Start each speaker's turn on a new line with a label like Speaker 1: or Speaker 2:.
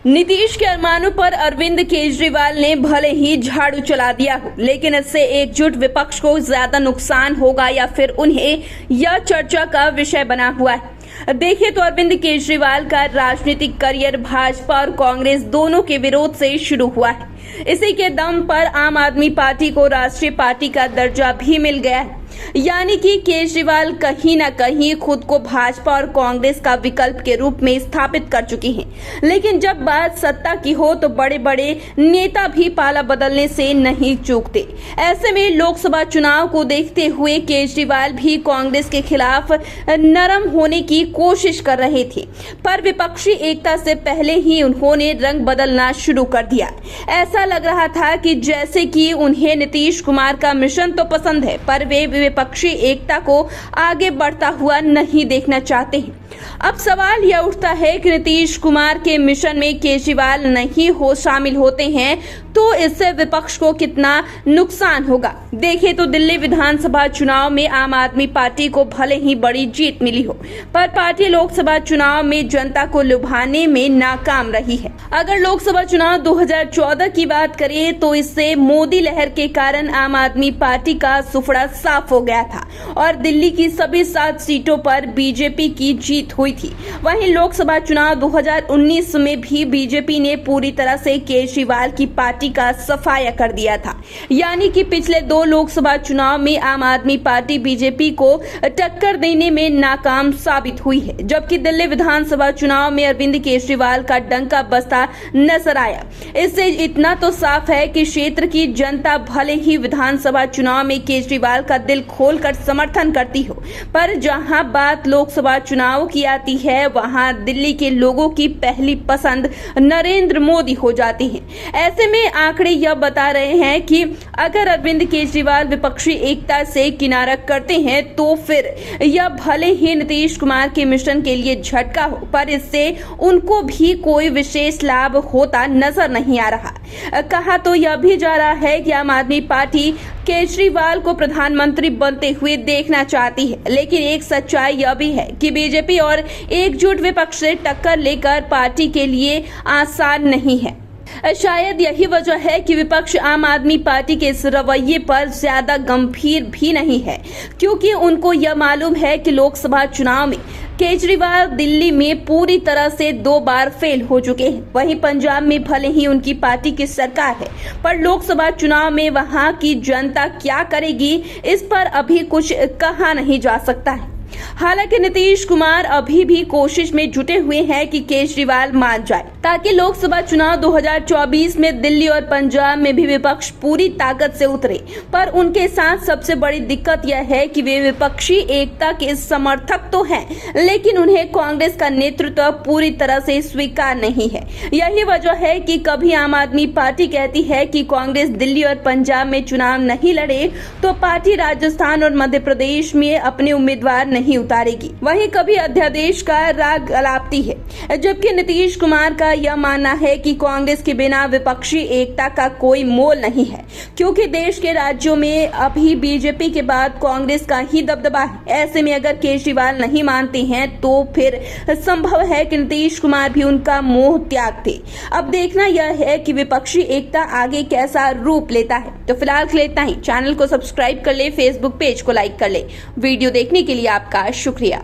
Speaker 1: नीतीश के अरमानों पर अरविंद केजरीवाल ने भले ही झाड़ू चला दिया हो, लेकिन इससे एकजुट विपक्ष को ज्यादा नुकसान होगा या फिर उन्हें यह चर्चा का विषय बना हुआ है। देखिए तो अरविंद केजरीवाल का राजनीतिक करियर भाजपा और कांग्रेस दोनों के विरोध से शुरू हुआ है। इसी के दम पर आम आदमी पार्टी को राष्ट्रीय पार्टी का दर्जा भी मिल गया है, यानी कि केजरीवाल कहीं न कहीं खुद को भाजपा और कांग्रेस का विकल्प के रूप में स्थापित कर चुकी हैं। लेकिन जब बात सत्ता की हो तो बड़े बड़े नेता भी पाला बदलने से नहीं चूकते। ऐसे में लोकसभा चुनाव को देखते हुए केजरीवाल भी कांग्रेस के खिलाफ नरम होने की कोशिश कर रहे थे, पर विपक्षी एकता से पहले ही उन्होंने रंग बदलना शुरू कर दिया। ऐसा लग रहा था कि जैसे कि उन्हें नीतीश कुमार का मिशन तो पसंद है, पर वे विपक्षी एकता को आगे बढ़ता हुआ नहीं देखना चाहते हैं। अब सवाल यह उठता है कि नीतीश कुमार के मिशन में केजरीवाल नहीं शामिल होते हैं तो इससे विपक्ष को कितना नुकसान होगा। देखिए तो दिल्ली विधानसभा चुनाव में आम आदमी पार्टी को भले ही बड़ी जीत मिली हो, पर पार्टी लोकसभा चुनाव में जनता को लुभाने में नाकाम रही है। अगर लोकसभा चुनाव 2014 की बात करें तो इससे मोदी लहर के कारण आम आदमी पार्टी का सुफड़ा साफ हो गया था और दिल्ली की सभी 7 सीटों पर बीजेपी की जीत हुई थी। वहीं लोकसभा चुनाव 2019 में भी बीजेपी ने पूरी तरह से केजरीवाल की पार्टी का सफाया कर दिया था, यानी कि पिछले 2 लोकसभा चुनाव में आम आदमी पार्टी बीजेपी को टक्कर देने में नाकाम साबित हुई है, जबकि दिल्ली विधानसभा चुनाव में अरविंद केजरीवाल का डंका बजता नजर आया। इससे इतना तो साफ है कि क्षेत्र की जनता भले ही विधानसभा चुनाव में केजरीवाल का दिल खोलकर समर्थन करती हो, पर जहां बात लोकसभा चुनाव की आती है वहां दिल्ली के लोगों की पहली पसंद नरेंद्र मोदी हो जाती है। ऐसे में आंकड़े यह बता रहे हैं कि अगर अरविंद केजरीवाल विपक्षी एकता से किनारा करते हैं तो फिर यह भले ही नीतीश कुमार के मिशन के लिए झटका हो, पर इससे उनको भी कोई विशेष लाभ होता नजर नहीं आ रहा। कहा तो यह भी जा रहा है कि आम आदमी पार्टी केजरीवाल को प्रधानमंत्री बनते हुए देखना चाहती है, लेकिन एक सच्चाई यह भी है कि बीजेपी और एकजुट विपक्ष से टक्कर लेकर पार्टी के लिए आसान नहीं है। शायद यही वजह है कि विपक्ष आम आदमी पार्टी के इस रवैये पर ज्यादा गंभीर भी नहीं है, क्योंकि उनको यह मालूम है कि लोकसभा चुनाव में केजरीवाल दिल्ली में पूरी तरह से 2 बार फेल हो चुके हैं। वहीं पंजाब में भले ही उनकी पार्टी की सरकार है, पर लोकसभा चुनाव में वहां की जनता क्या करेगी इस पर अभी कुछ कहा नहीं जा सकता है। हालांकि नीतीश कुमार अभी भी कोशिश में जुटे हुए हैं कि केजरीवाल मान जाए, ताकि लोकसभा चुनाव 2024 में दिल्ली और पंजाब में भी विपक्ष पूरी ताकत से उतरे। पर उनके साथ सबसे बड़ी दिक्कत यह है कि वे विपक्षी एकता के समर्थक तो हैं, लेकिन उन्हें कांग्रेस का नेतृत्व पूरी तरह से स्वीकार नहीं है। यही वजह है कि कभी आम आदमी पार्टी कहती है कि कांग्रेस दिल्ली और पंजाब में चुनाव नहीं लड़े तो पार्टी राजस्थान और मध्य प्रदेश में अपने उम्मीदवार नहीं उतारेगी। वहीं कभी अध्यादेश का राग अलापती है, जबकि नीतीश कुमार का यह मानना है कि कांग्रेस के बिना विपक्षी एकता का कोई मोल नहीं है, क्योंकि देश के राज्यों में अभी बीजेपी के बाद कांग्रेस का ही दबदबा है। ऐसे में अगर केजरीवाल नहीं मानते हैं तो फिर संभव है कि नीतीश कुमार भी उनका मोह त्याग दे। अब देखना यह है कि विपक्षी एकता आगे कैसा रूप लेता है। तो फिलहाल के लिए इतना ही। चैनल को सब्सक्राइब कर ले, फेसबुक पेज को लाइक कर ले। वीडियो देखने के लिए आपका शुक्रिया।